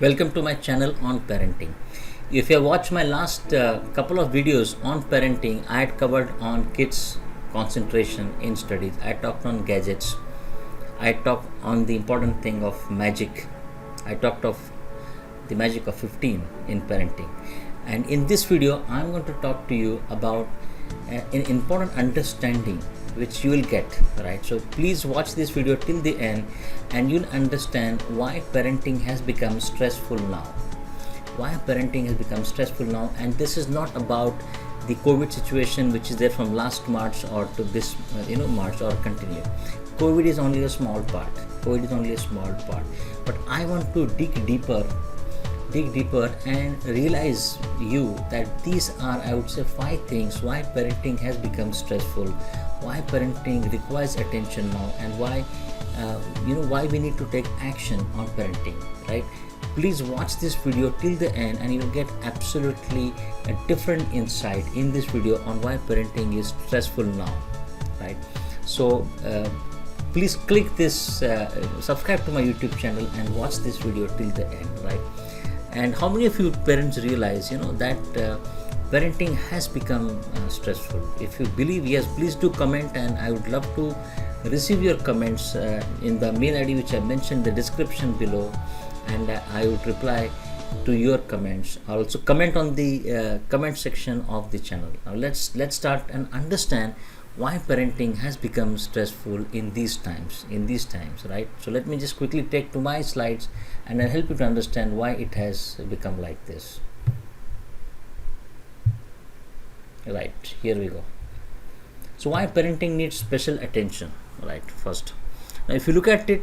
Welcome to my channel on parenting. If you have watched my last couple of videos on parenting, I had covered on kids concentration in studies. I talked on gadgets. I talked on the important thing of magic. I talked of the magic of 15 in parenting. And in this video, I'm going to talk to you about an important understanding which you will get, right? So please watch this video till the end and you'll understand why parenting has become stressful now. Why parenting has become stressful now, and this is not about the COVID situation which is there from last March or to this March or continue. COVID is only a small part. But I want to dig deeper and realize you that these are, I would say, 5 things why parenting has become stressful, why parenting requires attention now, and why we need to take action on parenting, right? Please watch this video till the end and you'll get absolutely a different insight in this video on why parenting is stressful now, right? So please click this subscribe to my YouTube channel and watch this video till the end, right? And how many of you parents realize that parenting has become stressful? If you believe yes, please do comment, and I would love to receive your comments in the mail ID which I mentioned in the description below, and I would reply to your comments. I'll also comment on the comment section of the channel. Now let's start and understand why parenting has become stressful in these times, right? So let me just quickly take to my slides and I'll help you to understand why it has become like this. Right, here we go. So why parenting needs special attention, right? First, now if you look at it,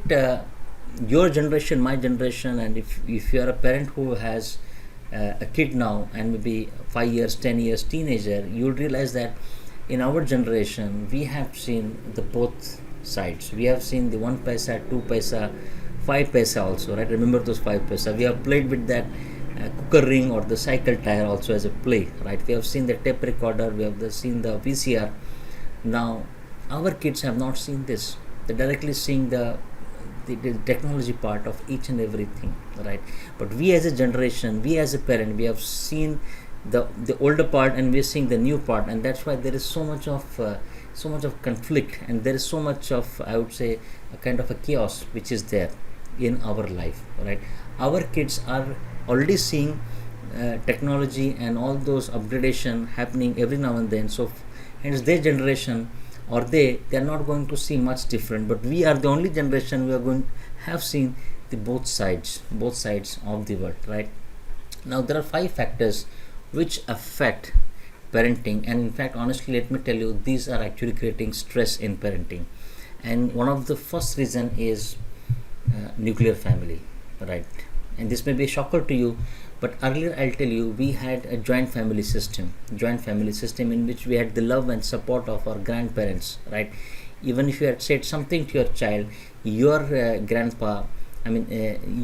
your generation, my generation, and if you are a parent who has a kid now and maybe 5 years, 10 years, teenager, you would realize that in our generation we have seen the both sides. We have seen the 1 paisa, 2 paisa, 5 paisa also, right? Remember those 5 paisa. We have played with that cooker ring or the cycle tire also as a play, right? We have seen the tape recorder, we have seen the VCR. Now our kids have not seen this. They're directly seeing the technology part of each and everything, right? But we as a generation, we as a parent, we have seen the older part and we're seeing the new part, and that's why there is so much of conflict, and there is so much of, I would say, a kind of a chaos which is there in our life, right? Our kids are already seeing technology and all those upgradation happening every now and then, so hence their generation or they're not going to see much different. But we are the only generation we are going to have seen the both sides of the world, right? Now there are 5 factors which affect parenting, and in fact, honestly, let me tell you, these are actually creating stress in parenting. And one of the first reason is nuclear family, right? And this may be a shocker to you, but earlier I'll tell you, we had a joint family system in which we had the love and support of our grandparents, right? Even if you had said something to your child, your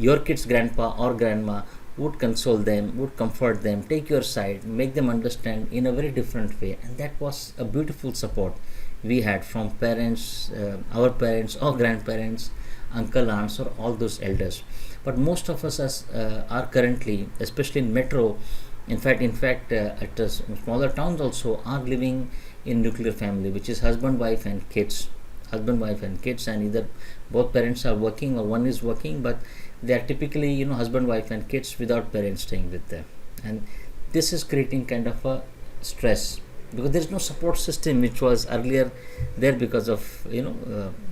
your kid's grandpa or grandma would console them, would comfort them, take your side, make them understand in a very different way. And that was a beautiful support we had from parents, our parents or grandparents, uncle, aunts, or all those elders. But most of us are currently, especially in metro, in fact at the smaller towns also, are living in nuclear family, which is husband, wife and kids, and either both parents are working or one is working, but they are typically husband, wife and kids without parents staying with them. And this is creating kind of a stress because there is no support system which was earlier there because of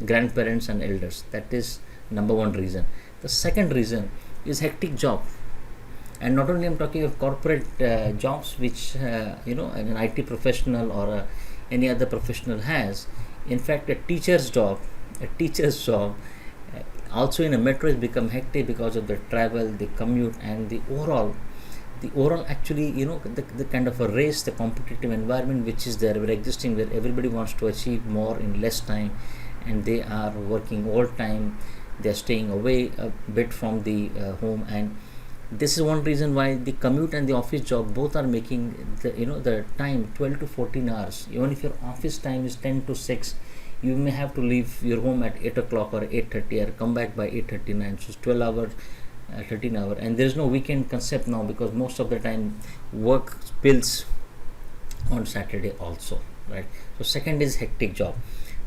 grandparents and elders. That is number 1 reason. The second reason is hectic job, and not only I'm talking of corporate jobs which an IT professional or any other professional has. In fact, a teacher's job also in a metro has become hectic because of the travel, the commute, and the overall actually the kind of a race, the competitive environment which is there, we're existing, where everybody wants to achieve more in less time, and they are working all time, they're staying away a bit from the home. And this is one reason why the commute and the office job both are making the time 12 to 14 hours. Even if your office time is 10 to 6, you may have to leave your home at 8 o'clock or 8:30 or come back by 8:39. So it's 12 hours 13 hour, and there is no weekend concept now because most of the time work spills on Saturday also, right? So second is hectic job.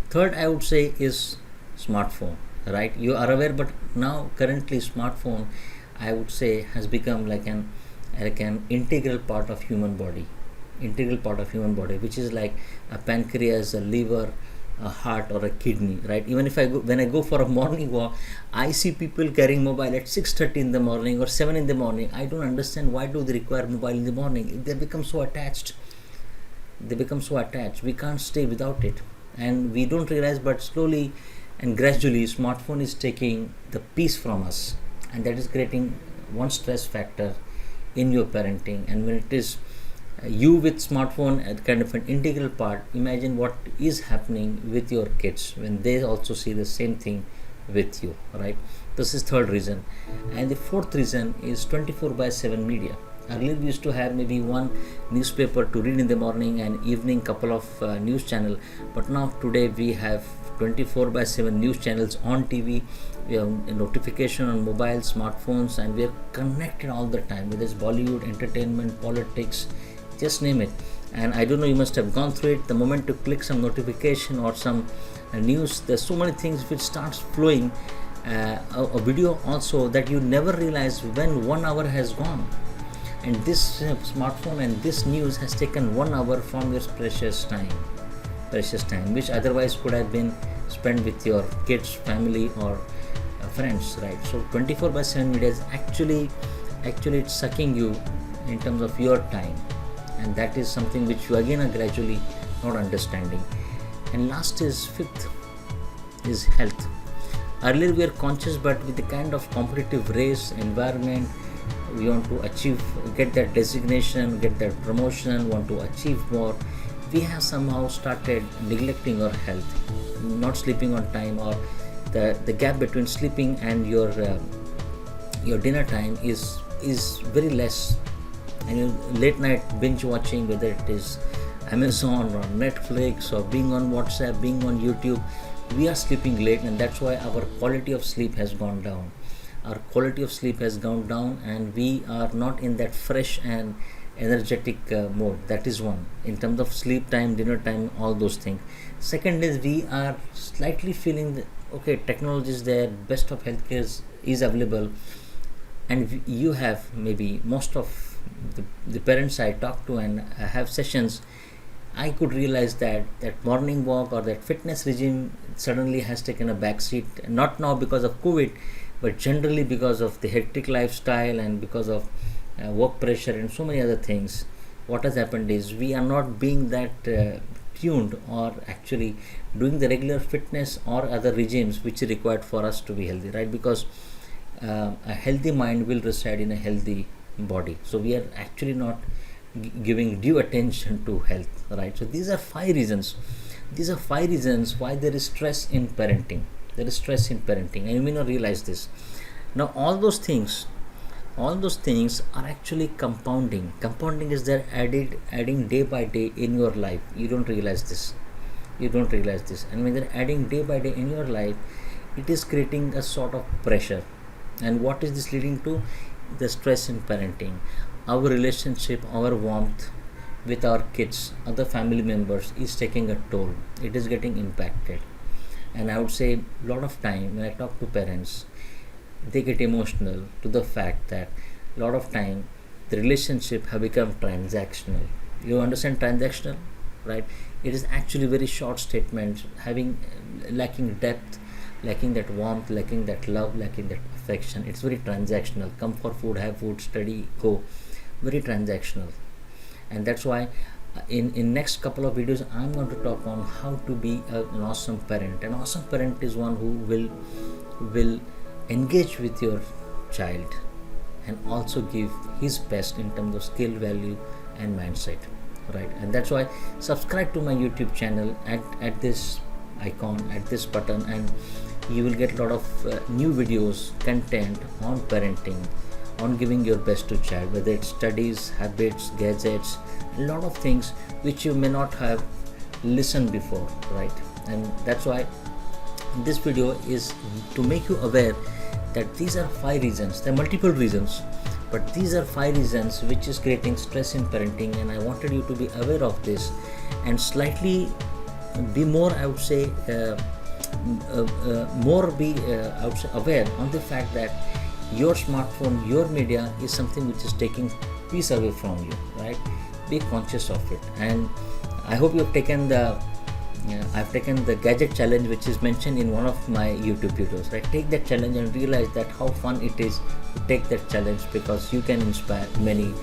Third, I would say, is smartphone, right? You are aware, but now currently smartphone, I would say, has become like an integral part of human body, which is like a pancreas, a liver, a heart, or a kidney, right? Even if when I go for a morning walk, I see people carrying mobile at 6:30 in the morning or 7 in the morning. I don't understand why do they require mobile in the morning. They become so attached. We can't stay without it, and we don't realize, but slowly and gradually smartphone is taking the peace from us, and that is creating one stress factor in your parenting. And when it is you with smartphone as kind of an integral part, imagine what is happening with your kids when they also see the same thing with you, right? This is third reason. And the fourth reason is 24/7 media. Earlier we used to have maybe one newspaper to read in the morning and evening, couple of news channel, but now today we have 24/7 news channels on TV. We have a notification on mobile, smartphones, and we are connected all the time, whether it's Bollywood, entertainment, politics, just name it. And I don't know, you must have gone through it. The moment you click some notification or some news, there's so many things which starts flowing. A video also that you never realize when 1 hour has gone, and this smartphone and this news has taken 1 hour from your precious time, which otherwise could have been spent with your kids, family, or friends, right? So 24/7 media is actually it's sucking you in terms of your time, and that is something which you again are gradually not understanding. And last is fifth is health. Earlier we are conscious, but with the kind of competitive race environment, we want to achieve, get that designation, get that promotion, want to achieve more, we have somehow started neglecting our health, not sleeping on time, or the gap between sleeping and your dinner time is very less. And late night binge watching, whether it is Amazon or Netflix or being on WhatsApp, being on YouTube, we are sleeping late, and that's why our quality of sleep has gone down. And we are not in that fresh and energetic mode. That is one, in terms of sleep time, dinner time, all those things. Second is we are slightly feeling that, okay, technology is there, best of healthcare is available, and you have maybe most of the parents I talk to and I have sessions, I could realize that morning walk or that fitness regime suddenly has taken a backseat, not now because of COVID, but generally because of the hectic lifestyle and because of work pressure and so many other things. What has happened is we are not being that tuned or actually doing the regular fitness or other regimes which is required for us to be healthy, right? Because a healthy mind will reside in a healthy body. So we are actually not giving due attention to health, right? So these are 5 reasons. Why there is stress in parenting. And you may not realize this. Now all those things are actually compounding. Compounding is they're adding day by day in your life. You don't realize this. And when they're adding day by day in your life, it is creating a sort of pressure. And what is this leading to? The stress in parenting. Our relationship, our warmth with our kids, other family members is taking a toll. It is getting impacted. And I would say a lot of time when I talk to parents, they get emotional to the fact that a lot of time the relationship have become transactional. You understand transactional, right? It is actually very short statements, lacking depth, lacking that warmth, lacking that love, lacking that affection. It's very transactional. Come for food, have food, study, go. Very transactional. And that's why in next couple of videos I'm going to talk on how to be an awesome parent. An awesome parent is one who will engage with your child and also give his best in terms of skill, value, and mindset, right? And that's why subscribe to my YouTube channel at this icon, at this button, and you will get a lot of new videos, content on parenting, on giving your best to child, whether it's studies, habits, gadgets, a lot of things which you may not have listened before, right? And that's why this video is to make you aware that these are 5 reasons. There are multiple reasons, but these are 5 reasons which is creating stress in parenting, and I wanted you to be aware of this and slightly be more, I would say, I would say, aware on the fact that your smartphone, your media is something which is taking peace away from you, right? Be conscious of it. And I hope you have taken I've taken the gadget challenge which is mentioned in one of my YouTube videos, right? Take that challenge and realize that how fun it is to take that challenge, because you can inspire many,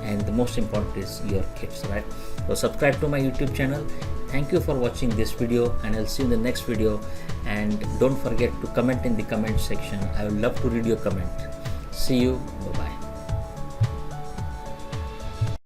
and the most important is your kids, right? So subscribe to my YouTube channel. Thank you for watching this video, and I'll see you in the next video. And don't forget to comment in the comment section. I would love to read your comment. See you. Bye bye.